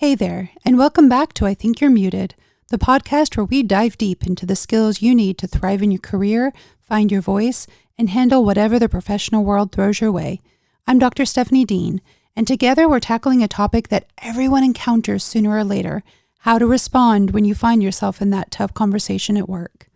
Hey there, and welcome back to I Think You're Muted, the podcast where we dive deep into the skills you need to thrive in your career, find your voice, and handle whatever the professional world throws your way. I'm Dr. Stephanie Dean, and together we're tackling a topic that everyone encounters sooner or later: how to respond when you find yourself in that tough conversation at work.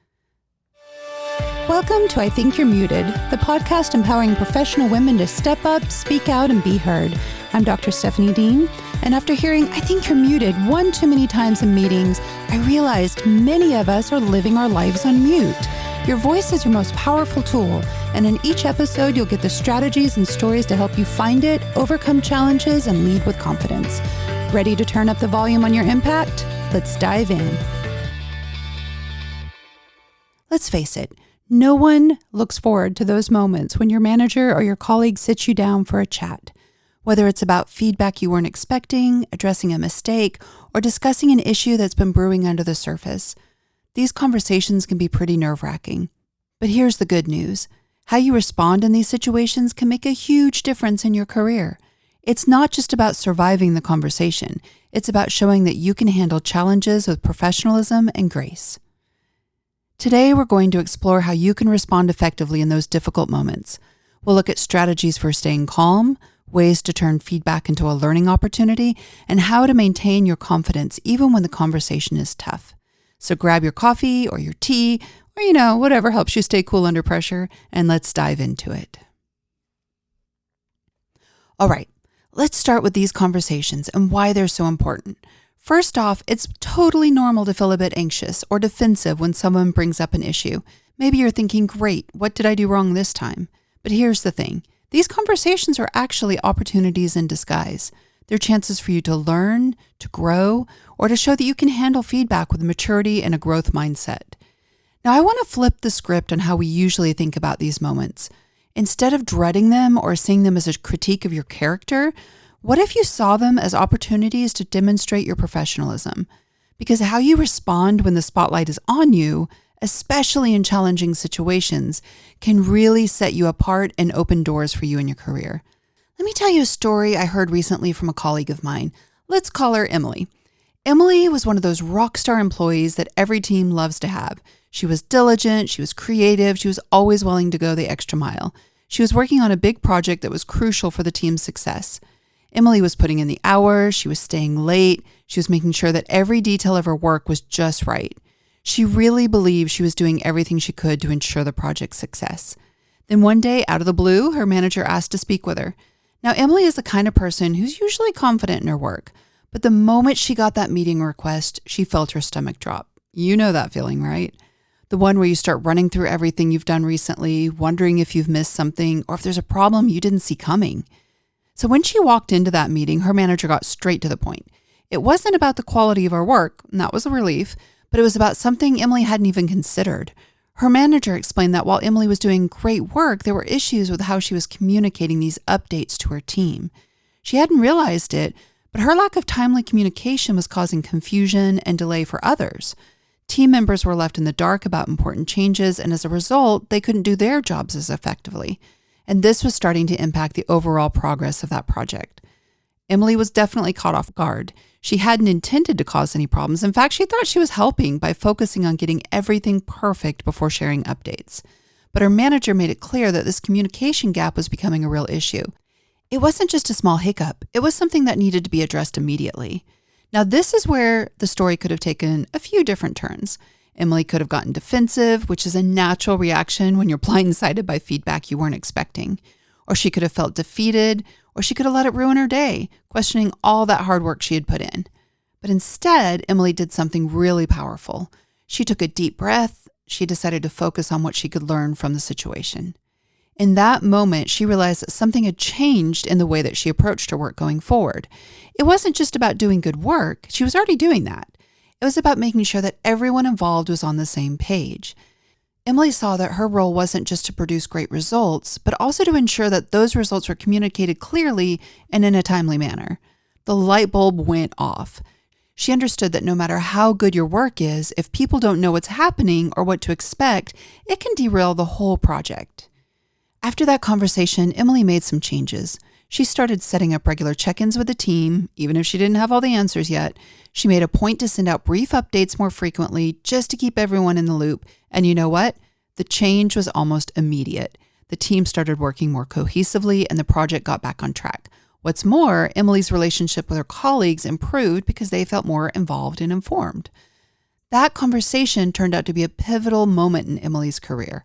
Welcome to I Think You're Muted, the podcast empowering professional women to step up, speak out, and be heard. I'm Dr. Stephanie Dean, and after hearing I think you're muted one too many times in meetings, I realized many of us are living our lives on mute. Your voice is your most powerful tool, and in each episode you'll get the strategies and stories to help you find it, overcome challenges, and lead with confidence. Ready to turn up the volume on your impact? Let's dive in. Let's face it, no one looks forward to those moments when your manager or your colleague sits you down for a chat. Whether it's about feedback you weren't expecting, addressing a mistake, or discussing an issue that's been brewing under the surface, these conversations can be pretty nerve-wracking. But here's the good news. How you respond in these situations can make a huge difference in your career. It's not just about surviving the conversation. It's about showing that you can handle challenges with professionalism and grace. Today, we're going to explore how you can respond effectively in those difficult moments. We'll look at strategies for staying calm, ways to turn feedback into a learning opportunity, and how to maintain your confidence even when the conversation is tough. So grab your coffee or your tea, or whatever helps you stay cool under pressure, and let's dive into it. All right, let's start with these conversations and why they're so important. First off, it's totally normal to feel a bit anxious or defensive when someone brings up an issue. Maybe you're thinking, great, what did I do wrong this time? But here's the thing. These conversations are actually opportunities in disguise. They're chances for you to learn, to grow, or to show that you can handle feedback with maturity and a growth mindset. Now, I want to flip the script on how we usually think about these moments. Instead of dreading them or seeing them as a critique of your character, what if you saw them as opportunities to demonstrate your professionalism? Because how you respond when the spotlight is on you, especially in challenging situations, can really set you apart and open doors for you in your career. Let me tell you a story I heard recently from a colleague of mine. Let's call her Emily. Emily was one of those rock star employees that every team loves to have. She was diligent, she was creative, she was always willing to go the extra mile. She was working on a big project that was crucial for the team's success. Emily was putting in the hours, she was staying late, she was making sure that every detail of her work was just right. She really believed she was doing everything she could to ensure the project's success. Then one day, out of the blue, her manager asked to speak with her. Now, Emily is the kind of person who's usually confident in her work, but the moment she got that meeting request, she felt her stomach drop. You know that feeling, right? The one where you start running through everything you've done recently, wondering if you've missed something or if there's a problem you didn't see coming. So when she walked into that meeting, her manager got straight to the point. It wasn't about the quality of her work, and that was a relief, but it was about something Emily hadn't even considered. Her manager explained that while Emily was doing great work, there were issues with how she was communicating these updates to her team. She hadn't realized it, but her lack of timely communication was causing confusion and delay for others. Team members were left in the dark about important changes, and as a result, they couldn't do their jobs as effectively. And this was starting to impact the overall progress of that project. Emily was definitely caught off guard. She hadn't intended to cause any problems. In fact, she thought she was helping by focusing on getting everything perfect before sharing updates. But her manager made it clear that this communication gap was becoming a real issue. It wasn't just a small hiccup. It was something that needed to be addressed immediately. Now, this is where the story could have taken a few different turns. Emily could have gotten defensive, which is a natural reaction when you're blindsided by feedback you weren't expecting. Or she could have felt defeated, or she could have let it ruin her day, questioning all that hard work she had put in. But instead, Emily did something really powerful. She took a deep breath. She decided to focus on what she could learn from the situation. In that moment, she realized that something had changed in the way that she approached her work going forward. It wasn't just about doing good work. She was already doing that. It was about making sure that everyone involved was on the same page. Emily saw that her role wasn't just to produce great results, but also to ensure that those results were communicated clearly and in a timely manner. The light bulb went off. She understood that no matter how good your work is, if people don't know what's happening or what to expect, it can derail the whole project. After that conversation, Emily made some changes. She started setting up regular check-ins with the team, even if she didn't have all the answers yet. She made a point to send out brief updates more frequently just to keep everyone in the loop. And you know what? The change was almost immediate. The team started working more cohesively and the project got back on track. What's more, Emily's relationship with her colleagues improved because they felt more involved and informed. That conversation turned out to be a pivotal moment in Emily's career.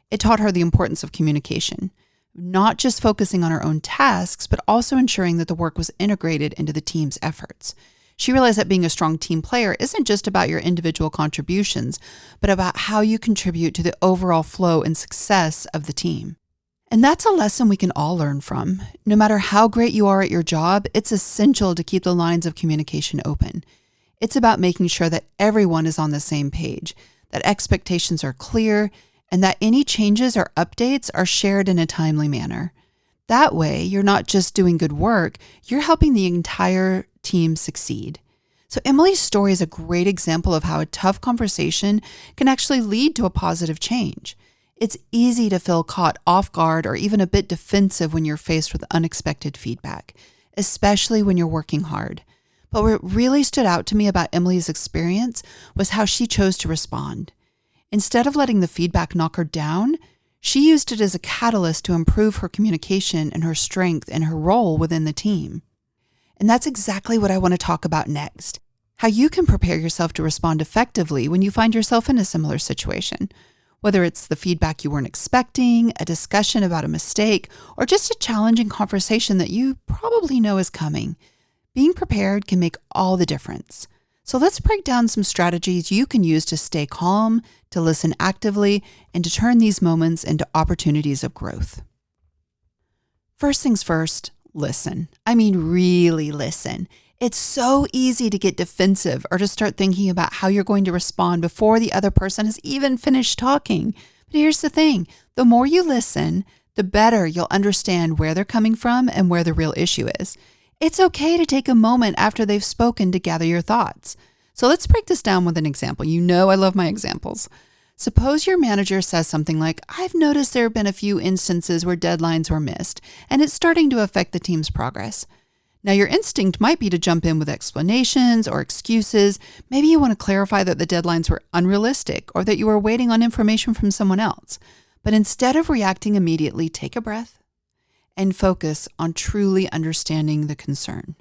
It taught her the importance of communication, not just focusing on her own tasks, but also ensuring that the work was integrated into the team's efforts. She realized that being a strong team player isn't just about your individual contributions, but about how you contribute to the overall flow and success of the team. And that's a lesson we can all learn from. No matter how great you are at your job, it's essential to keep the lines of communication open. It's about making sure that everyone is on the same page, that expectations are clear, and that any changes or updates are shared in a timely manner. That way, you're not just doing good work, you're helping the entire team succeed. So Emily's story is a great example of how a tough conversation can actually lead to a positive change. It's easy to feel caught off guard or even a bit defensive when you're faced with unexpected feedback, especially when you're working hard. But what really stood out to me about Emily's experience was how she chose to respond. Instead of letting the feedback knock her down, she used it as a catalyst to improve her communication and her strength and her role within the team. And that's exactly what I want to talk about next. How you can prepare yourself to respond effectively when you find yourself in a similar situation. Whether it's the feedback you weren't expecting, a discussion about a mistake, or just a challenging conversation that you probably know is coming. Being prepared can make all the difference. So let's break down some strategies you can use to stay calm, to listen actively, and to turn these moments into opportunities of growth. First things first, listen. I mean, really listen. It's so easy to get defensive or to start thinking about how you're going to respond before the other person has even finished talking. But here's the thing, the more you listen, the better you'll understand where they're coming from and where the real issue is. It's okay to take a moment after they've spoken to gather your thoughts. So let's break this down with an example. You know I love my examples. Suppose your manager says something like, "I've noticed there have been a few instances where deadlines were missed, and it's starting to affect the team's progress." Now, your instinct might be to jump in with explanations or excuses. Maybe you want to clarify that the deadlines were unrealistic or that you were waiting on information from someone else. But instead of reacting immediately, take a breath and focus on truly understanding the concern.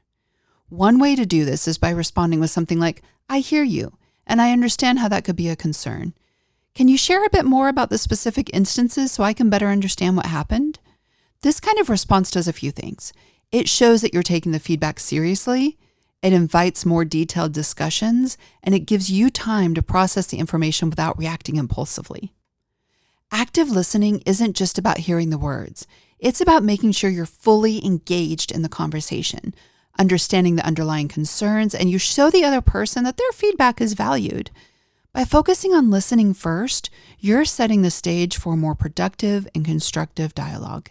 One way to do this is by responding with something like, "I hear you, and I understand how that could be a concern. Can you share a bit more about the specific instances so I can better understand what happened?" This kind of response does a few things. It shows that you're taking the feedback seriously, it invites more detailed discussions, and it gives you time to process the information without reacting impulsively. Active listening isn't just about hearing the words. It's about making sure you're fully engaged in the conversation, understanding the underlying concerns, and you show the other person that their feedback is valued. By focusing on listening first, you're setting the stage for a more productive and constructive dialogue.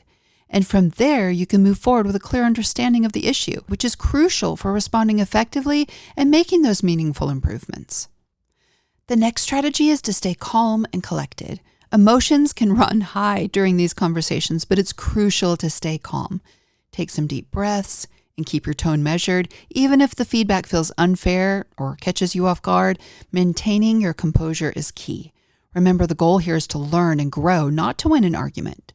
And from there, you can move forward with a clear understanding of the issue, which is crucial for responding effectively and making those meaningful improvements. The next strategy is to stay calm and collected. Emotions can run high during these conversations, but it's crucial to stay calm. Take some deep breaths and keep your tone measured. Even if the feedback feels unfair or catches you off guard, maintaining your composure is key. Remember, the goal here is to learn and grow, not to win an argument.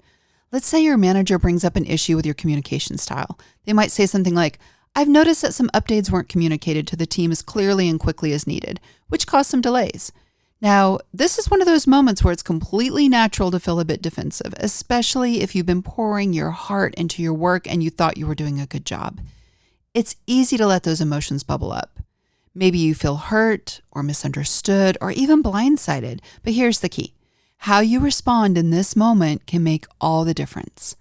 Let's say your manager brings up an issue with your communication style. They might say something like, "I've noticed that some updates weren't communicated to the team as clearly and quickly as needed, which caused some delays." Now, this is one of those moments where it's completely natural to feel a bit defensive, especially if you've been pouring your heart into your work and you thought you were doing a good job. It's easy to let those emotions bubble up. Maybe you feel hurt or misunderstood or even blindsided, but here's the key. How you respond in this moment can make all the difference.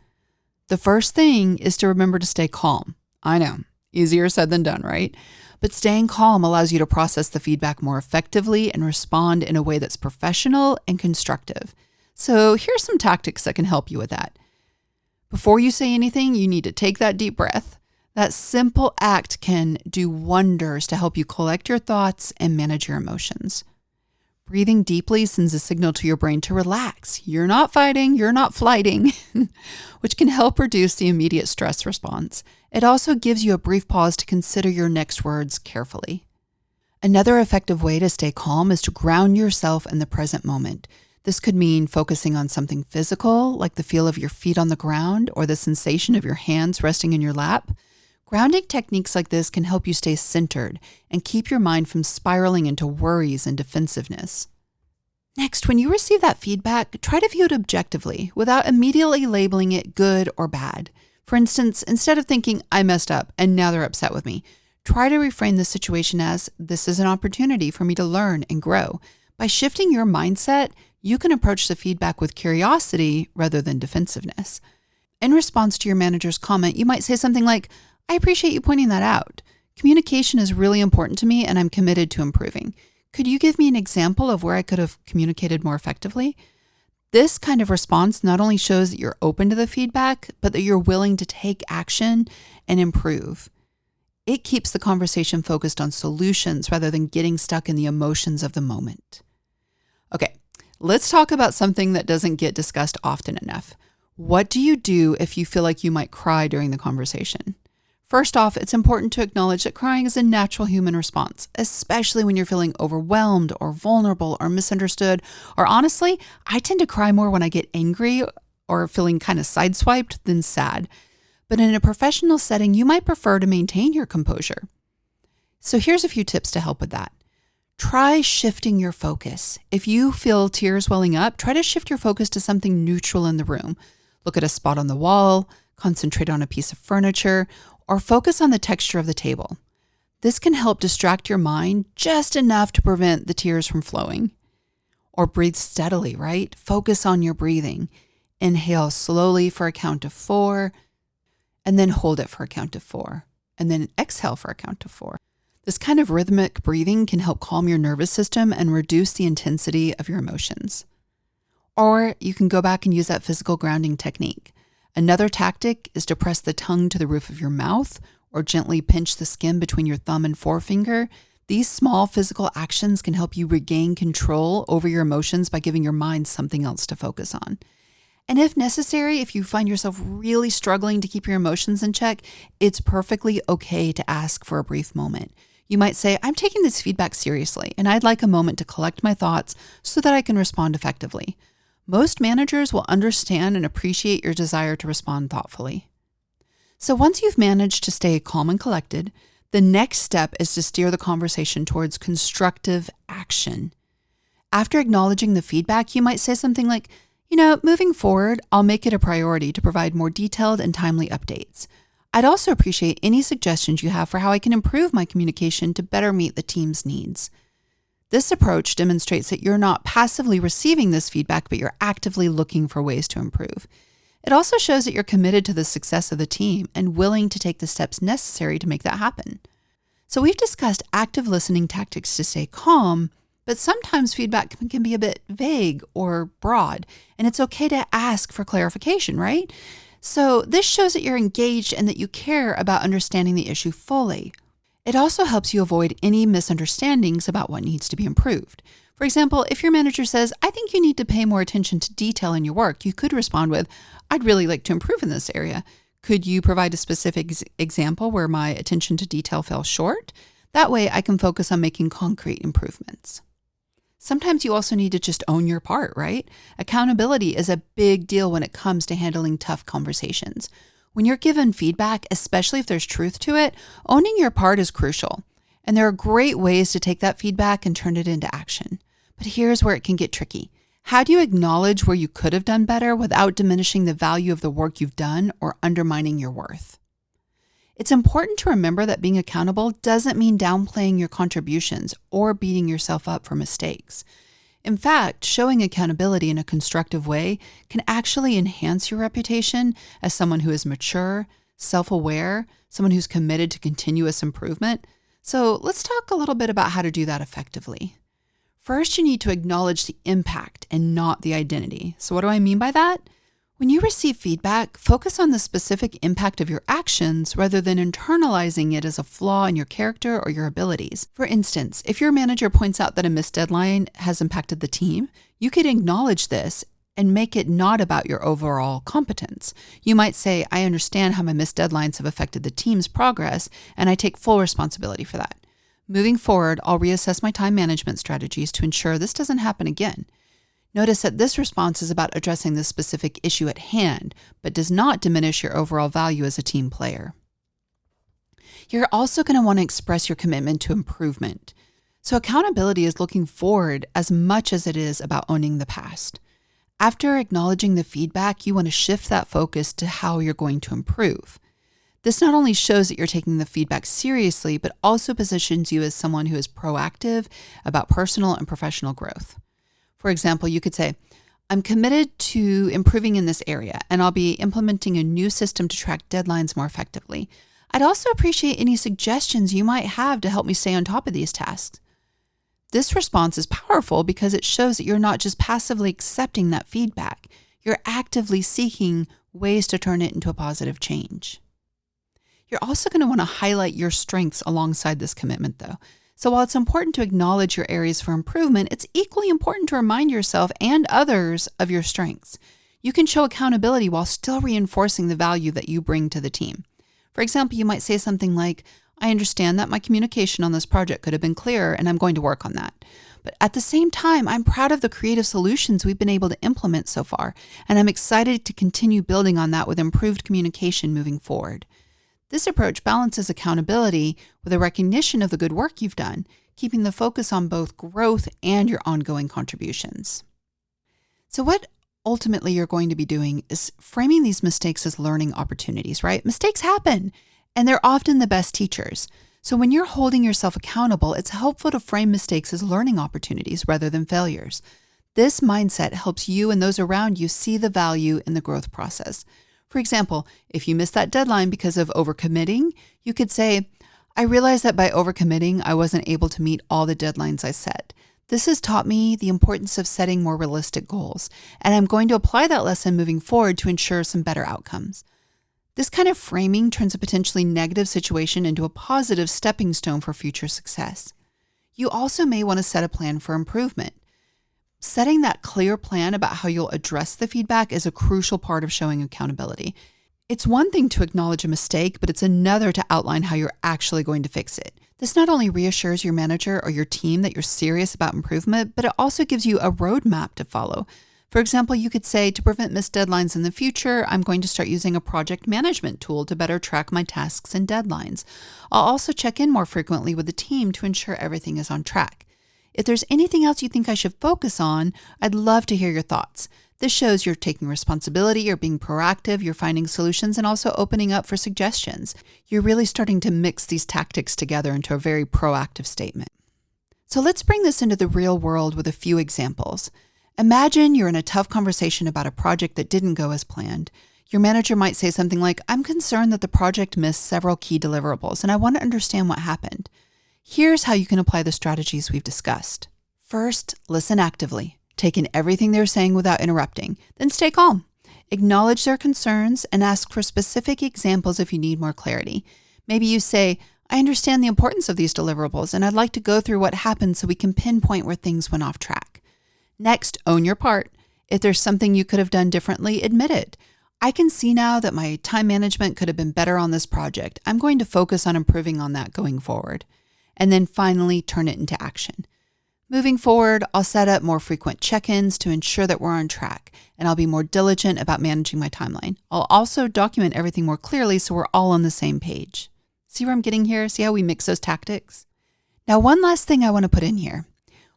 The first thing is to remember to stay calm. I know, easier said than done, right? But staying calm allows you to process the feedback more effectively and respond in a way that's professional and constructive. So here's some tactics that can help you with that. Before you say anything, you need to take that deep breath. That simple act can do wonders to help you collect your thoughts and manage your emotions. Breathing deeply sends a signal to your brain to relax. You're not fighting, you're not flighting, which can help reduce the immediate stress response. It also gives you a brief pause to consider your next words carefully. Another effective way to stay calm is to ground yourself in the present moment. This could mean focusing on something physical, like the feel of your feet on the ground or the sensation of your hands resting in your lap. Grounding techniques like this can help you stay centered and keep your mind from spiraling into worries and defensiveness. Next, when you receive that feedback, try to view it objectively without immediately labeling it good or bad. For instance, instead of thinking, I messed up and now they're upset with me, try to reframe the situation as, this is an opportunity for me to learn and grow. By shifting your mindset, you can approach the feedback with curiosity rather than defensiveness. In response to your manager's comment, you might say something like, I appreciate you pointing that out. Communication is really important to me and I'm committed to improving. Could you give me an example of where I could have communicated more effectively? This kind of response not only shows that you're open to the feedback, but that you're willing to take action and improve. It keeps the conversation focused on solutions rather than getting stuck in the emotions of the moment. Okay, let's talk about something that doesn't get discussed often enough. What do you do if you feel like you might cry during the conversation? First off, it's important to acknowledge that crying is a natural human response, especially when you're feeling overwhelmed or vulnerable or misunderstood. Or honestly, I tend to cry more when I get angry or feeling kind of sideswiped than sad. But in a professional setting, you might prefer to maintain your composure. So here's a few tips to help with that. Try shifting your focus. If you feel tears welling up, try to shift your focus to something neutral in the room. Look at a spot on the wall, concentrate on a piece of furniture, or focus on the texture of the table. This can help distract your mind just enough to prevent the tears from flowing. Or breathe steadily, right? Focus on your breathing. Inhale slowly for a count of 4, and then hold it for a count of 4, and then exhale for a count of 4. This kind of rhythmic breathing can help calm your nervous system and reduce the intensity of your emotions. Or you can go back and use that physical grounding technique. Another tactic is to press the tongue to the roof of your mouth or gently pinch the skin between your thumb and forefinger. These small physical actions can help you regain control over your emotions by giving your mind something else to focus on. And if necessary, if you find yourself really struggling to keep your emotions in check, it's perfectly okay to ask for a brief moment. You might say, I'm taking this feedback seriously, and I'd like a moment to collect my thoughts so that I can respond effectively. Most managers will understand and appreciate your desire to respond thoughtfully. So once you've managed to stay calm and collected, the next step is to steer the conversation towards constructive action. After acknowledging the feedback, you might say something like, moving forward, I'll make it a priority to provide more detailed and timely updates. I'd also appreciate any suggestions you have for how I can improve my communication to better meet the team's needs. This approach demonstrates that you're not passively receiving this feedback, but you're actively looking for ways to improve. It also shows that you're committed to the success of the team and willing to take the steps necessary to make that happen. So we've discussed active listening tactics to stay calm, but sometimes feedback can be a bit vague or broad, and it's okay to ask for clarification, right? So this shows that you're engaged and that you care about understanding the issue fully. It also helps you avoid any misunderstandings about what needs to be improved. For example, if your manager says, I think you need to pay more attention to detail in your work, you could respond with, I'd really like to improve in this area. Could you provide a specific example where my attention to detail fell short? That way I can focus on making concrete improvements. Sometimes you also need to just own your part, right? Accountability is a big deal when it comes to handling tough conversations. When you're given feedback, especially if there's truth to it, owning your part is crucial. And there are great ways to take that feedback and turn it into action. But here's where it can get tricky. How do you acknowledge where you could have done better without diminishing the value of the work you've done or undermining your worth? It's important to remember that being accountable doesn't mean downplaying your contributions or beating yourself up for mistakes. In fact, showing accountability in a constructive way can actually enhance your reputation as someone who is mature, self-aware, someone who's committed to continuous improvement. So let's talk a little bit about how to do that effectively. First, you need to acknowledge the impact and not the identity. So what do I mean by that? When you receive feedback, focus on the specific impact of your actions rather than internalizing it as a flaw in your character or your abilities. For instance, if your manager points out that a missed deadline has impacted the team, you could acknowledge this and make it not about your overall competence. You might say, I understand how my missed deadlines have affected the team's progress, and I take full responsibility for that. Moving forward, I'll reassess my time management strategies to ensure this doesn't happen again. Notice that this response is about addressing the specific issue at hand, but does not diminish your overall value as a team player. You're also going to want to express your commitment to improvement. So accountability is looking forward as much as it is about owning the past. After acknowledging the feedback, you want to shift that focus to how you're going to improve. This not only shows that you're taking the feedback seriously, but also positions you as someone who is proactive about personal and professional growth. For example, you could say, I'm committed to improving in this area, and I'll be implementing a new system to track deadlines more effectively. I'd also appreciate any suggestions you might have to help me stay on top of these tasks. This response is powerful because it shows that you're not just passively accepting that feedback. You're actively seeking ways to turn it into a positive change. You're also going to want to highlight your strengths alongside this commitment, though. So while it's important to acknowledge your areas for improvement, it's equally important to remind yourself and others of your strengths. You can show accountability while still reinforcing the value that you bring to the team. For example, you might say something like, I understand that my communication on this project could have been clearer, and I'm going to work on that. But at the same time, I'm proud of the creative solutions we've been able to implement so far, and I'm excited to continue building on that with improved communication moving forward. This approach balances accountability with a recognition of the good work you've done, keeping the focus on both growth and your ongoing contributions. So what ultimately you're going to be doing is framing these mistakes as learning opportunities, right? Mistakes happen, and they're often the best teachers. So when you're holding yourself accountable, it's helpful to frame mistakes as learning opportunities rather than failures. This mindset helps you and those around you see the value in the growth process. For example, if you missed that deadline because of overcommitting, you could say, I realized that by overcommitting, I wasn't able to meet all the deadlines I set. This has taught me the importance of setting more realistic goals, and I'm going to apply that lesson moving forward to ensure some better outcomes. This kind of framing turns a potentially negative situation into a positive stepping stone for future success. You also may want to set a plan for improvement. Setting that clear plan about how you'll address the feedback is a crucial part of showing accountability. It's one thing to acknowledge a mistake, but it's another to outline how you're actually going to fix it. This not only reassures your manager or your team that you're serious about improvement, but it also gives you a roadmap to follow. For example, you could say, to prevent missed deadlines in the future, I'm going to start using a project management tool to better track my tasks and deadlines. I'll also check in more frequently with the team to ensure everything is on track. If there's anything else you think I should focus on, I'd love to hear your thoughts. This shows you're taking responsibility, you're being proactive, you're finding solutions, and also opening up for suggestions. You're really starting to mix these tactics together into a very proactive statement. So let's bring this into the real world with a few examples. Imagine you're in a tough conversation about a project that didn't go as planned. Your manager might say something like, I'm concerned that the project missed several key deliverables, and I want to understand what happened. Here's how you can apply the strategies we've discussed. First, listen actively. Take in everything they're saying without interrupting. Then stay calm. Acknowledge their concerns and ask for specific examples if you need more clarity. Maybe you say, I understand the importance of these deliverables, and I'd like to go through what happened so we can pinpoint where things went off track. Next, own your part. If there's something you could have done differently, admit it. I can see now that my time management could have been better on this project. I'm going to focus on improving on that going forward. And then finally, turn it into action. Moving forward, I'll set up more frequent check-ins to ensure that we're on track, and I'll be more diligent about managing my timeline. I'll also document everything more clearly so we're all on the same page. See where I'm getting here? See how we mix those tactics? Now, one last thing I want to put in here.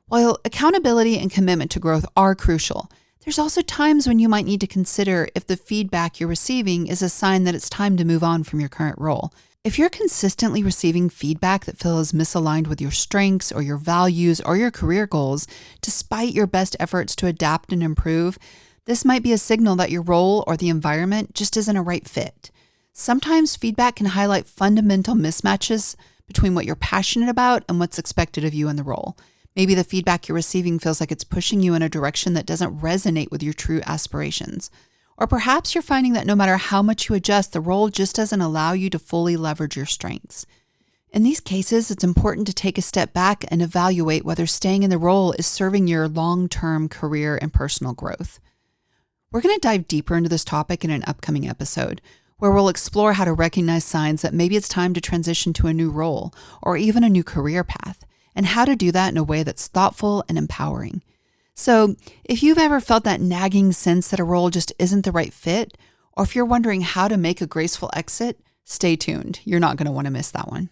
While accountability and commitment to growth are crucial, there's also times when you might need to consider if the feedback you're receiving is a sign that it's time to move on from your current role. If you're consistently receiving feedback that feels misaligned with your strengths or your values or your career goals, despite your best efforts to adapt and improve, this might be a signal that your role or the environment just isn't a right fit. Sometimes feedback can highlight fundamental mismatches between what you're passionate about and what's expected of you in the role. Maybe the feedback you're receiving feels like it's pushing you in a direction that doesn't resonate with your true aspirations. Or perhaps you're finding that no matter how much you adjust, the role just doesn't allow you to fully leverage your strengths. In these cases, it's important to take a step back and evaluate whether staying in the role is serving your long-term career and personal growth. We're going to dive deeper into this topic in an upcoming episode, where we'll explore how to recognize signs that maybe it's time to transition to a new role or even a new career path, and how to do that in a way that's thoughtful and empowering. So if you've ever felt that nagging sense that a role just isn't the right fit, or if you're wondering how to make a graceful exit, stay tuned. You're not going to want to miss that one.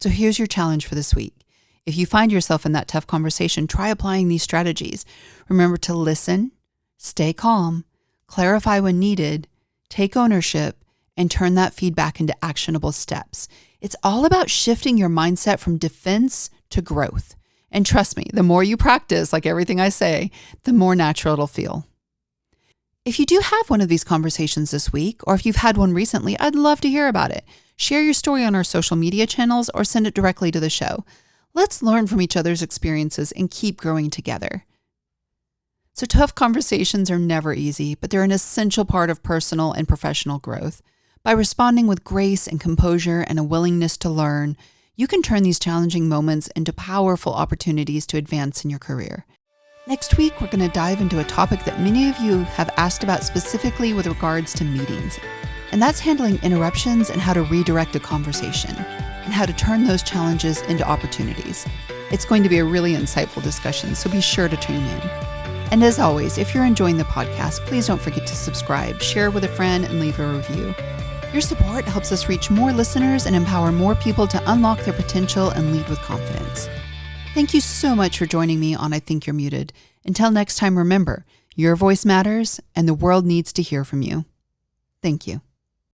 So here's your challenge for this week. If you find yourself in that tough conversation, try applying these strategies. Remember to listen, stay calm, clarify when needed, take ownership, and turn that feedback into actionable steps. It's all about shifting your mindset from defense to growth. And trust me, the more you practice, like everything I say, the more natural it'll feel. If you do have one of these conversations this week, or if you've had one recently, I'd love to hear about it. Share your story on our social media channels or send it directly to the show. Let's learn from each other's experiences and keep growing together. So tough conversations are never easy, but they're an essential part of personal and professional growth. By responding with grace and composure and a willingness to learn, you can turn these challenging moments into powerful opportunities to advance in your career. Next week, we're going to dive into a topic that many of you have asked about specifically with regards to meetings, and that's handling interruptions and how to redirect a conversation, and how to turn those challenges into opportunities. It's going to be a really insightful discussion, so be sure to tune in. And as always, if you're enjoying the podcast, please don't forget to subscribe, share with a friend, and leave a review. Your support helps us reach more listeners and empower more people to unlock their potential and lead with confidence. Thank you so much for joining me on I Think You're Muted. Until next time, remember, your voice matters and the world needs to hear from you. Thank you.